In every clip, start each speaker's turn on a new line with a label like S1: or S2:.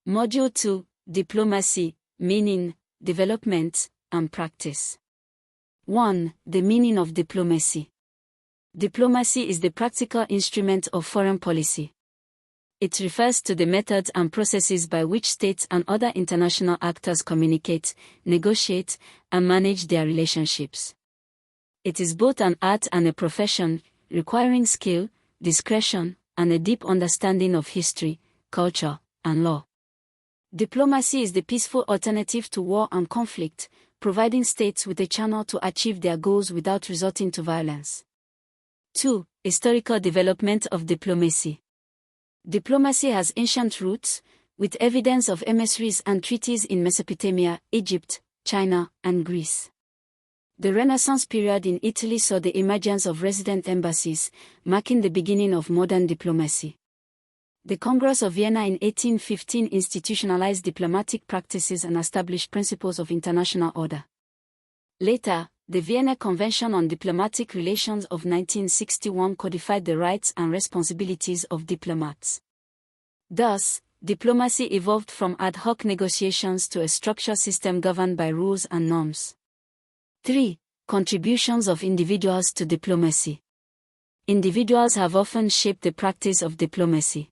S1: Module 2, Diplomacy, Meaning, Development, and Practice. 1. The meaning of diplomacy. Diplomacy is the practical instrument of foreign policy. It refers to the methods and processes by which states and other international actors communicate, negotiate, and manage their relationships. It is both an art and a profession, requiring skill, discretion, and a deep understanding of history, culture, and law. Diplomacy is the peaceful alternative to war and conflict, providing states with a channel to achieve their goals without resorting to violence. 2. Historical development of diplomacy. Diplomacy has ancient roots, with evidence of emissaries and treaties in Mesopotamia, Egypt, China, and Greece. The Renaissance period in Italy saw the emergence of resident embassies, marking the beginning of modern diplomacy. The Congress of Vienna in 1815 institutionalized diplomatic practices and established principles of international order. Later, the Vienna Convention on Diplomatic Relations of 1961 codified the rights and responsibilities of diplomats. Thus, diplomacy evolved from ad hoc negotiations to a structured system governed by rules and norms. 3. Contributions of individuals to diplomacy. Individuals have often shaped the practice of diplomacy.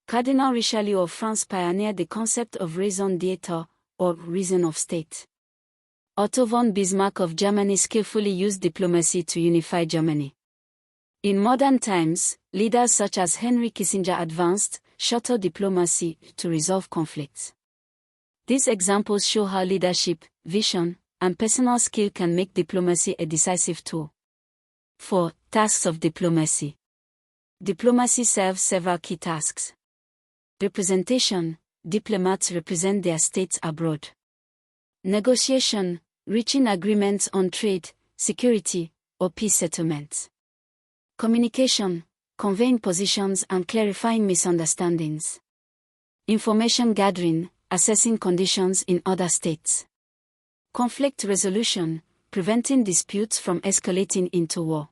S1: Cardinal Richelieu of France pioneered the concept of raison d'être, or reason of state. Otto von Bismarck of Germany skillfully used diplomacy to unify Germany. In modern times, leaders such as Henry Kissinger advanced shuttle diplomacy to resolve conflicts. These examples show how leadership, vision, and personal skill can make diplomacy a decisive tool. 4. Tasks of diplomacy. Diplomacy serves several key tasks. Representation. Diplomats represent their states abroad. Negotiation. Reaching agreements on trade, security, or peace settlements. Communication. Conveying positions and clarifying misunderstandings. Information gathering. Assessing conditions in other states. Conflict resolution. Preventing disputes from escalating into war.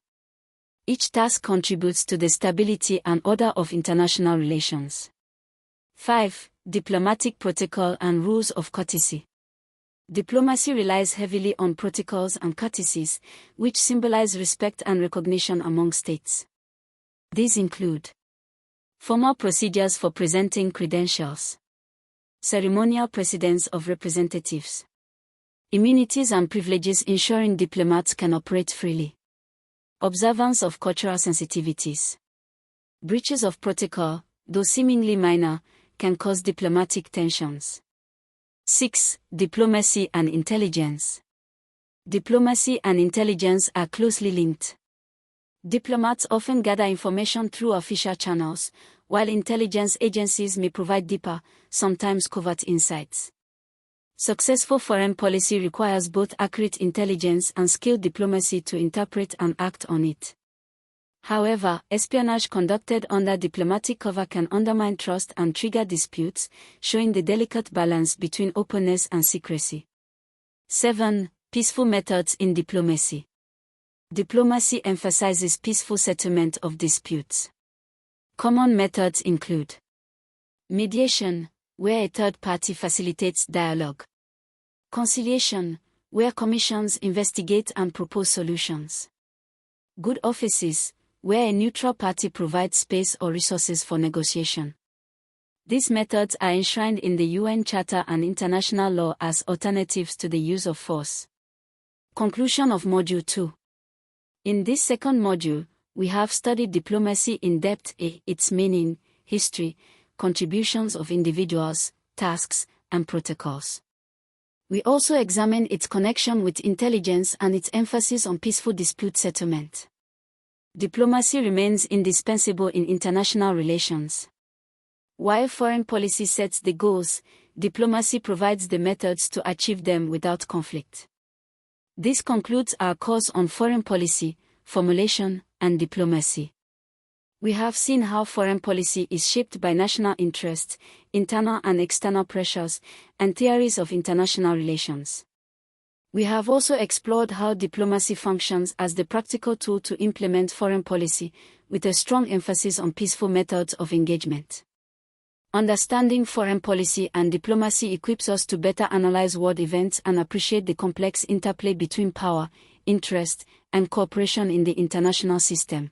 S1: Each task contributes to the stability and order of international relations. 5. Diplomatic protocol and rules of courtesy. Diplomacy relies heavily on protocols and courtesies, which symbolize respect and recognition among states. These include formal procedures for presenting credentials, ceremonial precedence of representatives, immunities and privileges ensuring diplomats can operate freely, observance of cultural sensitivities. Breaches of protocol, though seemingly minor, can cause diplomatic tensions. 6. Diplomacy and intelligence. Diplomacy and intelligence are closely linked. Diplomats often gather information through official channels, while intelligence agencies may provide deeper, sometimes covert insights. Successful foreign policy requires both accurate intelligence and skilled diplomacy to interpret and act on it. However, espionage conducted under diplomatic cover can undermine trust and trigger disputes, showing the delicate balance between openness and secrecy. 7. Peaceful methods in diplomacy. Diplomacy emphasizes peaceful settlement of disputes. Common methods include mediation, where a third party facilitates dialogue. Conciliation, where commissions investigate and propose solutions. Good offices, where a neutral party provides space or resources for negotiation. These methods are enshrined in the UN Charter and international law as alternatives to the use of force. Conclusion of Module 2. In this second module, we have studied diplomacy in depth, its meaning, history, contributions of individuals, tasks, and protocols. We also examine its connection with intelligence and its emphasis on peaceful dispute settlement. Diplomacy remains indispensable in international relations. While foreign policy sets the goals, diplomacy provides the methods to achieve them without conflict. This concludes our course on foreign policy, formulation, and diplomacy. We have seen how foreign policy is shaped by national interests, internal and external pressures, and theories of international relations. We have also explored how diplomacy functions as the practical tool to implement foreign policy, with a strong emphasis on peaceful methods of engagement. Understanding foreign policy and diplomacy equips us to better analyze world events and appreciate the complex interplay between power, interest, and cooperation in the international system.